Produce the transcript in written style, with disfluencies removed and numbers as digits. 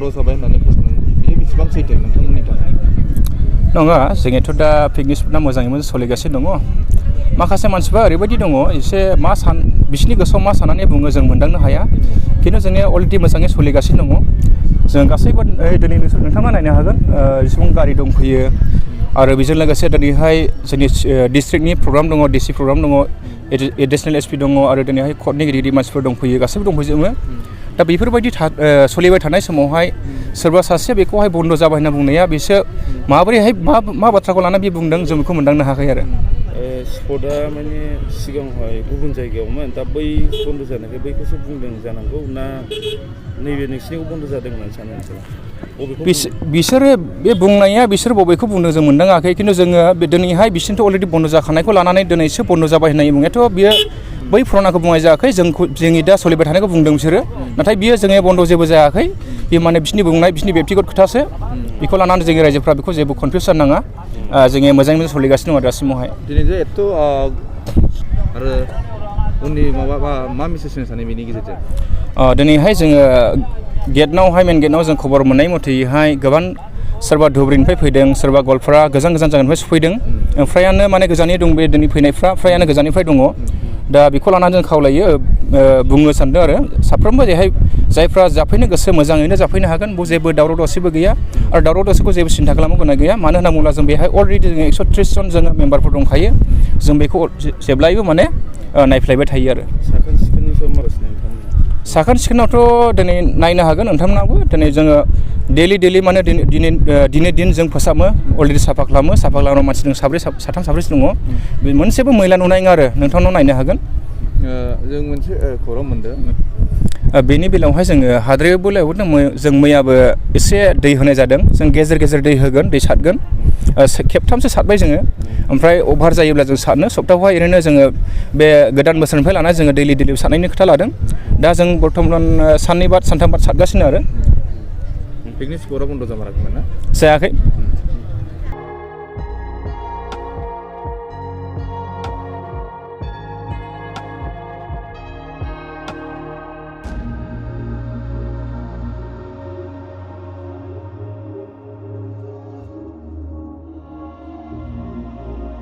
बन्द' जाबाय होननानै फोसावदों बेयो बेसेबां सैथो नोंथांमोननि थाखाय? नङा, जोंनिथ' दा पिकनिक स्पटआ मोजाङै सोलिगासिनो दङ। माखासे मानसिफ्रा ओरैबायदि दङ एसे बिसोरनि गोसोआव मा साननानै बुङो जों मोनदांनो हाया, खिन्थु जोंनिया अलरेडि मोजाङै सोलिगासिनो दङ। जों गासैबो दिनै नोंथाङा नायनो हागोन जेसेबां गारि दंफैयो आरो बेजों लोगोसे दिनैहाय जोंनि डिस्ट्रिक्टनि प्रग्राम दङ, डिसि प्रग्राम दङ, एडिसनेल एसपि दङ आरो दिनैहाय कर्टनि गिदिर गिदिर मानसिफोर दंफैयो, गासैबो दंफैजोबो। दा बेफोरबायदि सोलिबाय थानाय समावहाय सोरबा सासे बेखौहाय बन्द' जाबाय होनना बुंनाया बिसोर माबोरैहाय मा बाथ्राखौ लानानै बे बुंदों जों बेखौ मोनदांनो हायाखै आरो। स्पटआ माने सिगाङावहाय गुबुन जायगायावमोन, दा बै बन्द' जानायखाय बैखौसो बुंदों जानांगौ ना नैबे नोंसिनिखौ बन्द' जादों होननानै सानो नोंसोरो? बिसोरो बे बुंनाया बिसोर बबेखौ बुंदों जों मोनदाङाखै, खिन्थु जोङो दिनैहाय बिसोरथ' अलरेडि बन्द' जाखानायखौ लानानै दिनैसो बन्द' जाबाय होननाय बुंनायाथ' बियो बै पुरानाखौ बुंनाय जायाखै, जोंनि दा सोलिबाय थानायखौ बुंदों बिसोरो। नाथाय बियो जोंनि बन्द' जेबो जायाखै, बे माने बिसोरनि बुंनाय बिसोरनि बेक्तिगत खोथासो। बेखौ लानानै जोंनि रायजोफ्रा बेखौ जेबो कनफिउस जानाङा, जोङो मोजाङै मोजां सोलिगासिनो दङ दासिमावहाय। दिनै जे एथ' आरो उननि मा मेसेज होनो सानो बेनि गेजेरजों? दिनैहाय जोङो मेन गेटनाव जों खबर मोननाय मथेहाय गोबां सोरबा धुबुरीनिफ्राय फैदों, सोरबा गवालपारा गोजान जायगानिफ्राय सफैदों, फ्रायानो माने गोजाननि दं, बे दिनै फैनायफ्रा फ्रायानो गोजाननिफ्राय दङ। दा बेखौ लानानै जों खावलायो, बुंनो सानदों आरो साफ्रोमबो जेहाय जायफ्रा जाफैनो गोसो मोजाङैनो जाफैनो हागोन, बेयाव जेबो दावराव दावसिबो गैया आरो दावराव दावसिखौ जेबो सिन्था खालामनो गोनां गैया। मानो होनना बुङोब्ला जों बेहाय अलरेडि जोङो 130 जन जोङो मेम्बारफोर दंखायो, जों बेखौ जेब्लायबो माने नायफ्लायबाय थायो आरो। साखोन सिखोनावथ' दिनै नायनो हागोन नोंथांमोनाबो, दिनै जोङो डेलि माने दिनै दिन जों फोसाबो, अलरेडि साफा खालामो, साफा खालामनाय मानसि दं साथाम साब्रैसो दङ, बे मोनसेबो मैला नुनाय नङा आरो, नोंथांनाव नायनो हागोन। जों मोनसे खौरां मोनदों बेनि बेलायावहाय जोङो हाद्रायावबो जों मैयाबो एसे दै होनाय जादों, जों गेजेर दै होगोन, दै सारगोन, खेबथामसो सारबाय जोङो, ओमफ्राय अभार जायोब्ला जों सारनो सप्तायावहाय ओरैनो जोङो बे गोदान बोसोरनिफ्राय लानानै जोङो दैलि सारनायनि खोथा लादों। दा जों बर्थमान साननै बाद सानथाम बाद सारगासिनो आरो। पिकनिक स्पटआ बन्द' जामाराखैमोन ना? जायाखै।